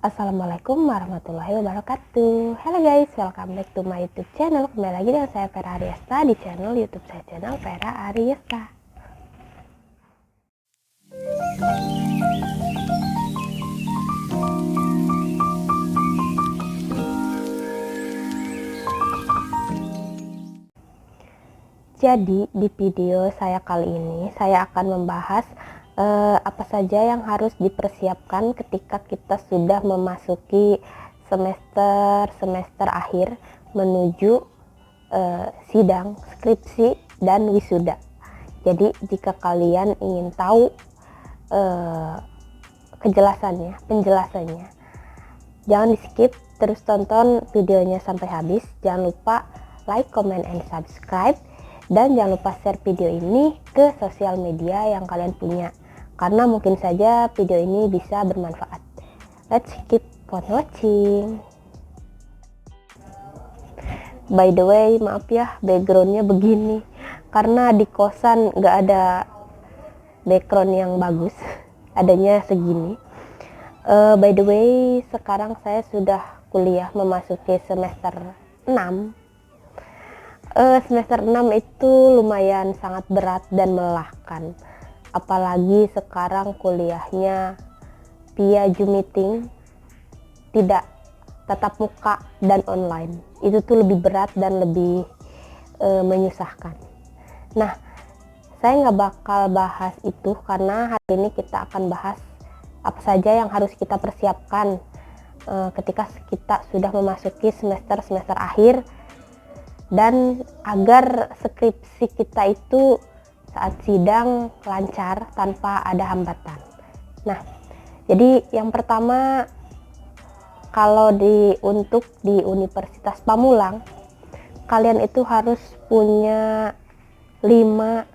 Assalamualaikum warahmatullahi wabarakatuh. Halo guys, welcome back to my YouTube channel. Kembali lagi dengan saya Vera Ariesta di channel YouTube saya, channel Vera Ariesta. Jadi di video saya kali ini saya akan membahas apa saja yang harus dipersiapkan ketika kita sudah memasuki semester akhir menuju sidang, skripsi, dan wisuda. Jadi jika kalian ingin tahu penjelasannya, jangan di skip, terus tonton videonya sampai habis. Jangan lupa like, comment, and subscribe. Dan jangan lupa share video ini ke sosial media yang kalian punya, karena mungkin saja video ini bisa bermanfaat. Let's keep on watching. By the way, maaf ya backgroundnya begini, karena di kosan gak ada background yang bagus, adanya segini. By the way, sekarang saya sudah kuliah memasuki semester 6. Semester 6 itu lumayan sangat berat dan melelahkan, apalagi sekarang kuliahnya via Zoom meeting, tidak tatap muka dan online. Itu tuh lebih berat dan lebih menyusahkan. Nah, saya nggak bakal bahas itu karena hari ini kita akan bahas apa saja yang harus kita persiapkan ketika kita sudah memasuki semester akhir, dan agar skripsi kita itu saat sidang lancar tanpa ada hambatan. Nah, jadi yang pertama, kalau untuk di Universitas Pamulang, kalian itu harus punya 5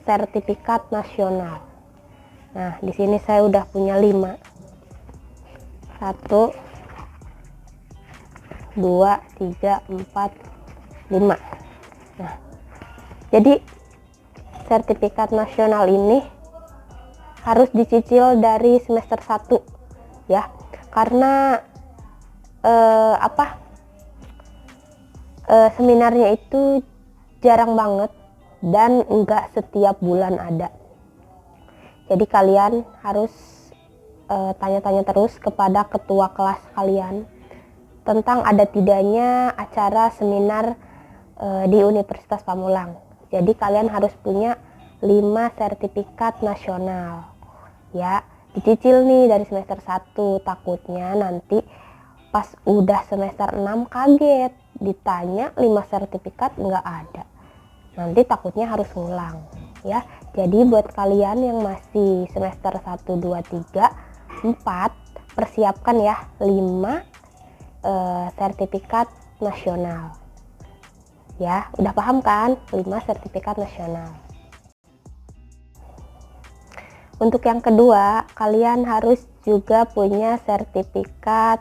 sertifikat nasional. Nah, di sini saya udah punya 5. 1, 2, 3, 4, 5. Nah, jadi sertifikat nasional ini harus dicicil dari semester 1 ya, karena seminarnya itu jarang banget dan enggak setiap bulan ada. Jadi kalian harus tanya-tanya terus kepada ketua kelas kalian tentang ada tidaknya acara seminar di Universitas Pamulang. Jadi kalian harus punya 5 sertifikat nasional ya, dicicil nih dari semester 1. Takutnya nanti pas udah semester 6 kaget ditanya 5 sertifikat nggak ada, nanti takutnya harus ngulang ya. Jadi buat kalian yang masih semester 1, 2, 3, 4, persiapkan ya 5 sertifikat nasional ya. Udah paham kan? 5 sertifikat nasional. Untuk yang kedua, kalian harus juga punya sertifikat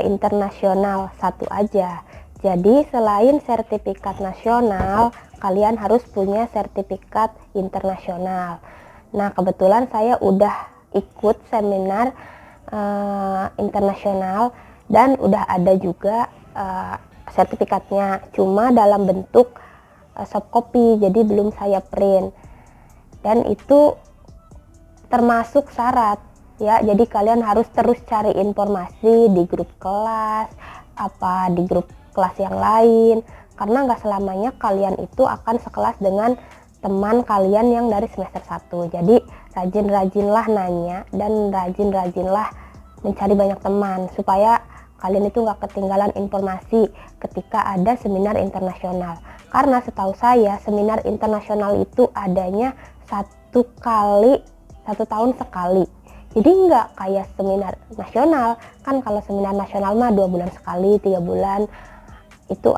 internasional 1 aja. Jadi selain sertifikat nasional, kalian harus punya sertifikat internasional. Nah, kebetulan saya udah ikut seminar internasional dan udah ada juga sertifikatnya, cuma dalam bentuk soft copy, jadi belum saya print. Dan itu termasuk syarat ya, jadi kalian harus terus cari informasi di grup kelas, di grup kelas yang lain, karena nggak selamanya kalian itu akan sekelas dengan teman kalian yang dari semester 1. Jadi rajin-rajinlah nanya dan rajin-rajinlah mencari banyak teman supaya kalian itu nggak ketinggalan informasi ketika ada seminar internasional. Karena setahu saya seminar internasional itu adanya 1 tahun sekali. Jadi nggak kayak seminar nasional kan. Kalau seminar nasional mah 2 bulan sekali, 3 bulan itu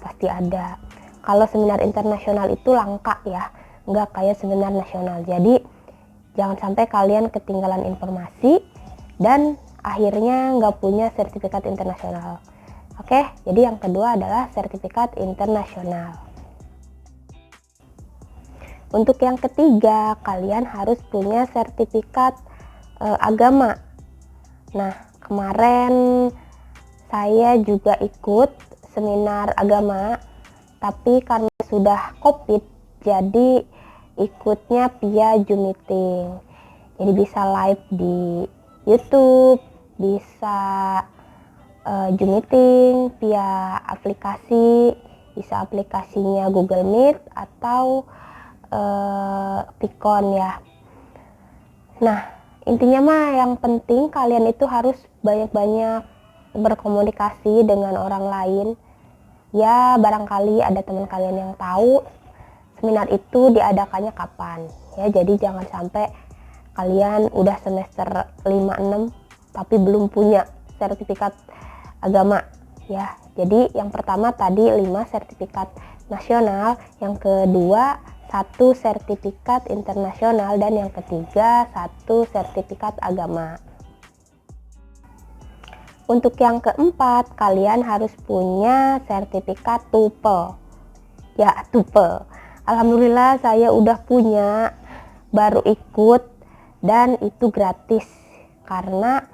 pasti ada. Kalau seminar internasional itu langka ya, nggak kayak seminar nasional. Jadi jangan sampai kalian ketinggalan informasi dan akhirnya nggak punya sertifikat internasional. Oke, jadi yang kedua adalah sertifikat internasional. Untuk yang ketiga, kalian harus punya sertifikat agama. Nah, kemarin saya juga ikut seminar agama, tapi karena sudah COVID, jadi ikutnya via Zoom meeting. Jadi bisa live di YouTube, bisa Zoom meeting via aplikasi, bisa aplikasinya Google Meet atau Vicon ya. Nah, intinya mah yang penting kalian itu harus banyak-banyak berkomunikasi dengan orang lain. Ya, barangkali ada teman kalian yang tahu seminar itu diadakannya kapan. Ya, jadi jangan sampai kalian udah semester 5-6 tapi belum punya sertifikat agama ya. Jadi yang pertama tadi 5 sertifikat nasional, yang kedua 1 sertifikat internasional, dan yang ketiga 1 sertifikat agama. Untuk yang keempat, kalian harus punya sertifikat TOEFL. Ya, TOEFL. Alhamdulillah saya udah punya, baru ikut, dan itu gratis karena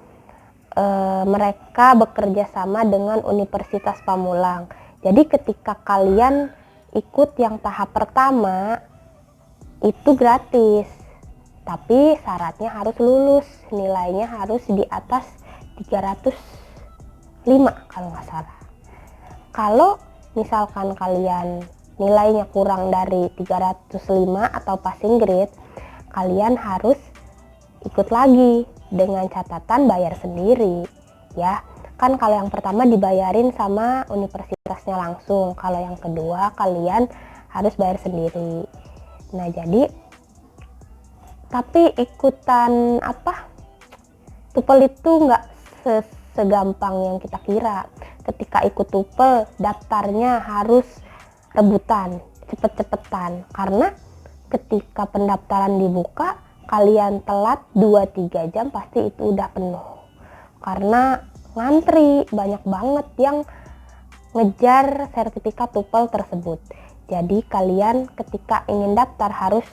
mereka bekerja sama dengan Universitas Pamulang. Jadi ketika kalian ikut yang tahap pertama itu gratis, tapi syaratnya harus lulus, nilainya harus di atas 305 kalau nggak salah. Kalau misalkan kalian nilainya kurang dari 305 atau passing grade, kalian harus ikut lagi dengan catatan bayar sendiri ya. Kan kalau yang pertama dibayarin sama universitasnya langsung, kalau yang kedua kalian harus bayar sendiri. Nah, jadi tapi ikutan TOEFL itu nggak segampang yang kita kira. Ketika ikut TOEFL, daftarnya harus rebutan, cepet-cepetan, karena ketika pendaftaran dibuka kalian telat 2-3 jam pasti itu udah penuh, karena ngantri banyak banget yang ngejar sertifikat TOEFL tersebut. Jadi kalian ketika ingin daftar harus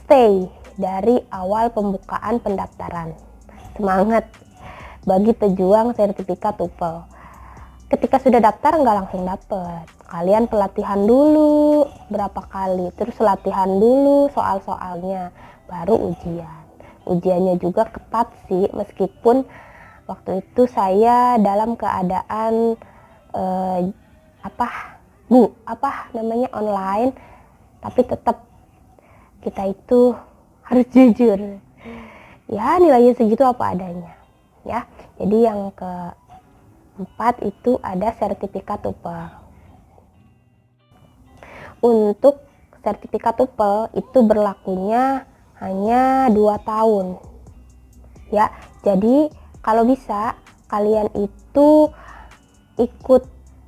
stay dari awal pembukaan pendaftaran. Semangat bagi pejuang sertifikat TOEFL. Ketika sudah daftar nggak langsung dapet, kalian pelatihan dulu berapa kali, terus latihan dulu soal-soalnya, baru ujian. Ujiannya juga ketat sih, meskipun waktu itu saya dalam keadaan online, tapi tetap kita itu harus jujur. Ya, nilainya segitu apa adanya. Ya, jadi yang keempat itu ada sertifikat TOEFL. Untuk sertifikat TOEFL itu berlakunya hanya 2 tahun. Ya, jadi kalau bisa kalian itu ikut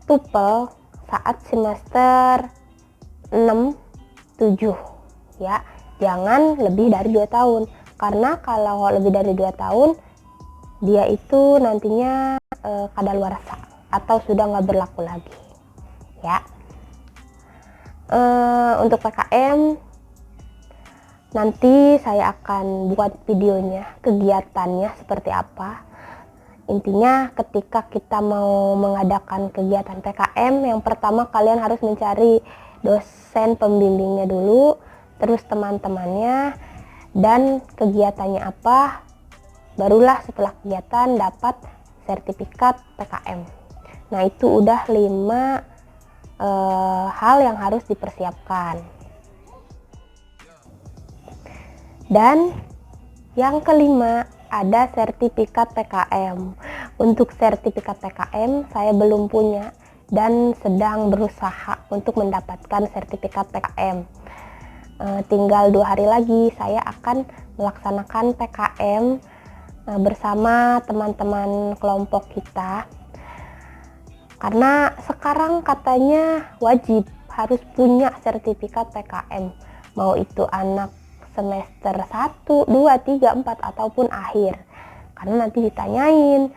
TOEFL saat semester 6-7 ya. Jangan lebih dari 2 tahun. Karena kalau lebih dari 2 tahun dia itu nantinya kadaluarsa atau sudah nggak berlaku lagi ya. Untuk PKM nanti saya akan buat videonya, kegiatannya seperti apa. Intinya ketika kita mau mengadakan kegiatan PKM, yang pertama kalian harus mencari dosen pembimbingnya dulu, terus teman-temannya, dan kegiatannya apa. Barulah setelah kegiatan dapat sertifikat PKM. Nah, itu udah 5 hal yang harus dipersiapkan. Dan yang kelima ada sertifikat PKM. Untuk sertifikat PKM saya belum punya dan sedang berusaha untuk mendapatkan sertifikat PKM. Tinggal 2 hari lagi saya akan melaksanakan PKM bersama teman-teman kelompok kita, karena sekarang katanya wajib harus punya sertifikat PKM, mau itu anak semester 1, 2, 3, 4 ataupun akhir, karena nanti ditanyain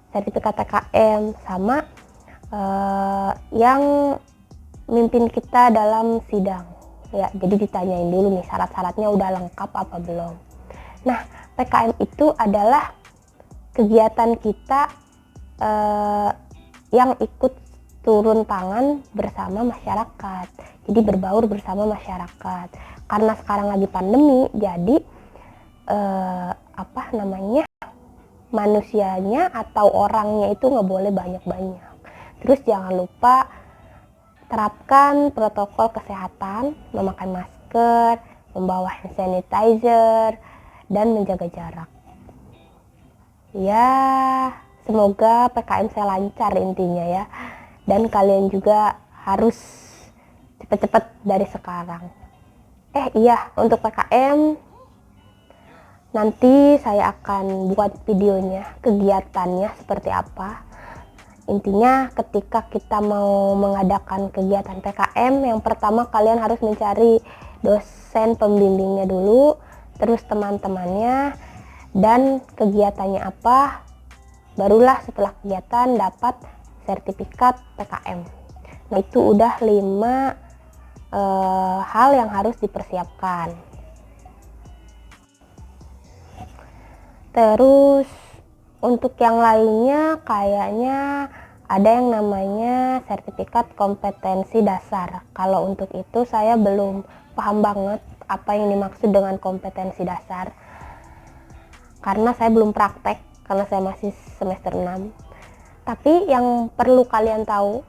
sertifikat PKM sama yang mimpin kita dalam sidang ya. Jadi ditanyain dulu nih syarat-syaratnya udah lengkap apa belum. Nah, PKM itu adalah kegiatan kita yang ikut turun tangan bersama masyarakat, jadi berbaur bersama masyarakat. Karena sekarang lagi pandemi, jadi manusianya atau orangnya itu nggak boleh banyak-banyak. Terus jangan lupa terapkan protokol kesehatan, memakai masker, membawa hand sanitizer, dan menjaga jarak. Ya, semoga PKM saya lancar intinya ya. Dan kalian juga harus cepet-cepet dari sekarang. Iya, untuk PKM nanti saya akan buat videonya, kegiatannya seperti apa. Intinya ketika kita mau mengadakan kegiatan PKM, yang pertama kalian harus mencari dosen pembimbingnya dulu, terus teman-temannya, dan kegiatannya apa. Barulah setelah kegiatan dapat sertifikat PKM. Nah, itu udah 5 hal yang harus dipersiapkan. Terus untuk yang lainnya kayaknya ada yang namanya sertifikat kompetensi dasar. Kalau untuk itu saya belum paham banget apa yang dimaksud dengan kompetensi dasar, karena saya belum praktek, karena saya masih semester 6. Tapi yang perlu kalian tahu,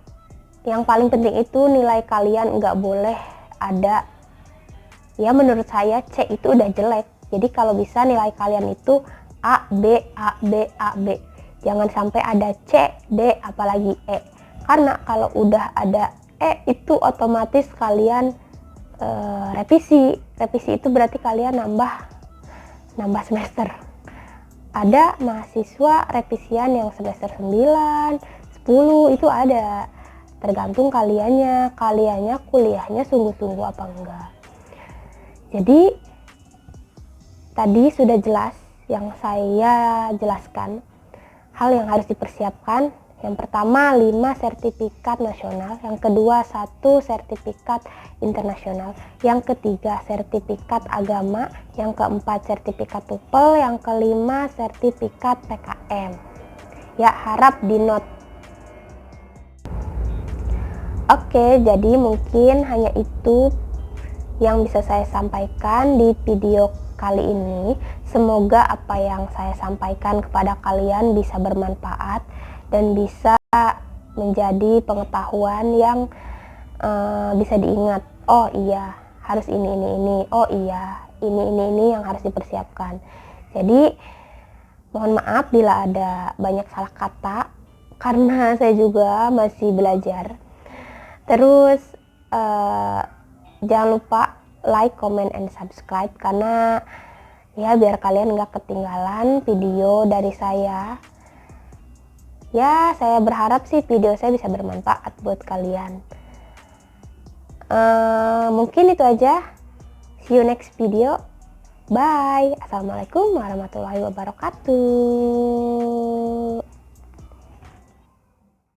yang paling penting itu nilai kalian nggak boleh ada, ya menurut saya C itu udah jelek. Jadi kalau bisa nilai kalian itu A, B, A, B, A, B. Jangan sampai ada C, D, apalagi E. Karena kalau udah ada E itu otomatis kalian revisi. Revisi itu berarti kalian nambah semester. Ada mahasiswa revisian yang semester 9, 10 itu ada. Tergantung kaliannya kuliahnya sungguh-sungguh apa enggak. Jadi tadi sudah jelas yang saya jelaskan hal yang harus dipersiapkan. Yang pertama 5 sertifikat nasional, yang kedua 1 sertifikat internasional, yang ketiga sertifikat agama, yang keempat sertifikat TOEFL, yang kelima sertifikat PKM. Ya, harap di note. Oke, jadi mungkin hanya itu yang bisa saya sampaikan di video kali ini. Semoga apa yang saya sampaikan kepada kalian bisa bermanfaat dan bisa menjadi pengetahuan yang bisa diingat. Oh iya, harus ini. Oh iya, ini yang harus dipersiapkan. Jadi mohon maaf bila ada banyak salah kata, karena saya juga masih belajar. Terus jangan lupa like, comment, and subscribe, karena ya biar kalian nggak ketinggalan video dari saya. Ya, saya berharap sih video saya bisa bermanfaat buat kalian. Mungkin itu aja. See you next video. Bye. Assalamualaikum warahmatullahi wabarakatuh.